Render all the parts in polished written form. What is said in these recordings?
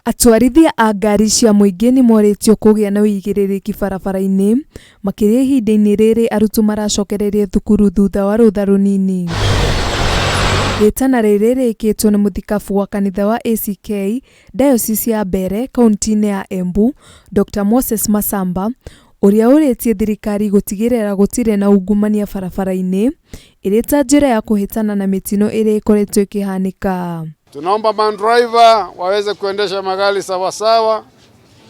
Atwarithia a ngari cia muingi ni moretio kugia na wuigiririki barabara-ini makiria ihinda-ini riri arutwo maracokereria thukuru thutha wa rutha runini. Ritana riri rikitwo ni muthikabu wa kanitha wa ACK diocese ya Mbere kaunti-ini ya Embu Dr. Moses Masamba uria uritie thirikari gutigirira gutire na ungumania barabara-ini irita njira ya kuhitana na mitino iria ikoretwo ikihanika. Tunaomba mandriver waweze kuendesha magari sawa sawa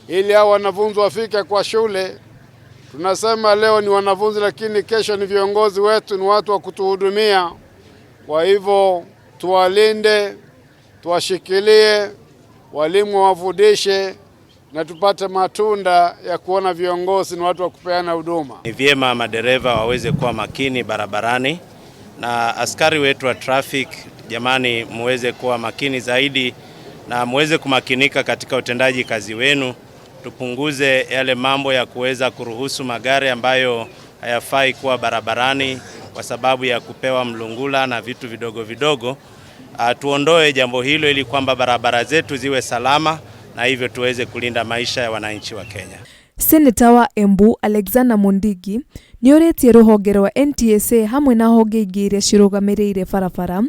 ili hao wanafunzi wafike kwa shule. Tunasema leo ni wanafunzi lakini kesho ni viongozi wetu, ni watu wa kutuhudumia. Kwa hivyo tuwalinde, tuwashikilie, walimu wafundishe na tupate matunda ya kuona viongozi ni watu wa kupeana huduma. Ni vyema madereva waweze kuwa makini barabarani, na askari wetu wa traffic, jamani, muweze kuwa makini zaidi na muweze kumakinika katika utendaji kazi wenu. Tupunguze yale mambo ya kuweza kuruhusu magari ambayo hayafai kuwa barabarani kwa sababu ya kupewa mlungula na vitu vidogo vidogo. Tuondoe jambo hilo ili kwamba barabara zetu ziwe salama na hivyo tuweze kulinda maisha ya wananchi wa Kenya. Seneta wa Embu Alexander Mondigi niuritie ruhonge rwa NTSA hamwe na honge ingi iria cirugamirire barabara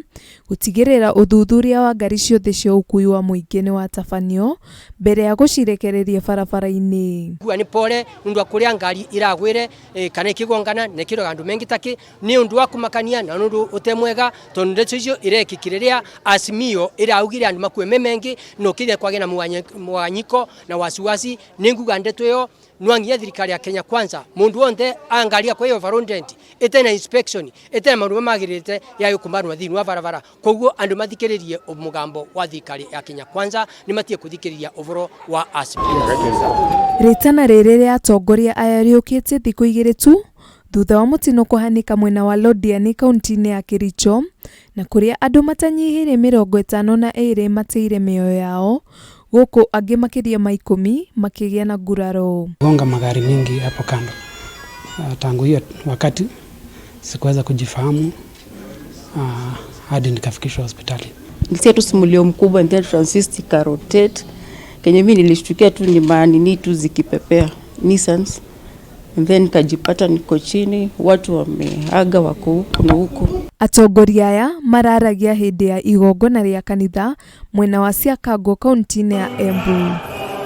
gutigirira uthuthuria wa ngari ciothe cia ukui wa muingi ni watabanio mbere ya gucirekereria barabara-ini. Ni pole nundu wa kuria ngari iragwire kana ikigongana ne kiro gandu mengi taki ni undu wa kumakania na nundu utemwega tondu ndeto icio irekikiriria asimio iraugire andu makueme mengi no kire kwage na mwanyiko na wasiwasi ninguga ndeto yo nwangia thirikari ya Kenya kwanza mundu wonde angalia kwa hiyo varondenti etena inspection etena maruwa magirite yayo kumarwa thini wa barabara koguo andu mathikiririe umugambo wa thirikari ya Kenya kwanza ni matie kuthikiriria uvoro wa asimio. Ritana riri ria atongoria aya riukite thiku igiri tu thutha wa mutino kuhanika mwena wa Londiani kaunti-ini ya Kericho na kuria andu matanyihire 52 mateire mioyo yao guku angi makiria ma 10 makigia na nguraro. Gonga magari mingi hapo kando. Tangu hiyo wakati sikuweza kujifahamu hadi nikafikishwa hospitali. Nilisikia tu simulio mkubwa and then transist ikarotate. Kenye mimi nilishtukia tu ni maanini tu zikipepea Nissans. And then kajipata niko chini, watu wameaga wako huku na huku. Atongoria aya mararagia hindi ya igongona ria kanitha mwena wa Siakago kaunti-ini ya Embu.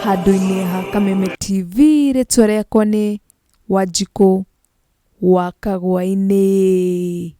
Handu-ini ha Kameme TV ritwa riakwa ni Wanjikũ wa Kagwa-ini.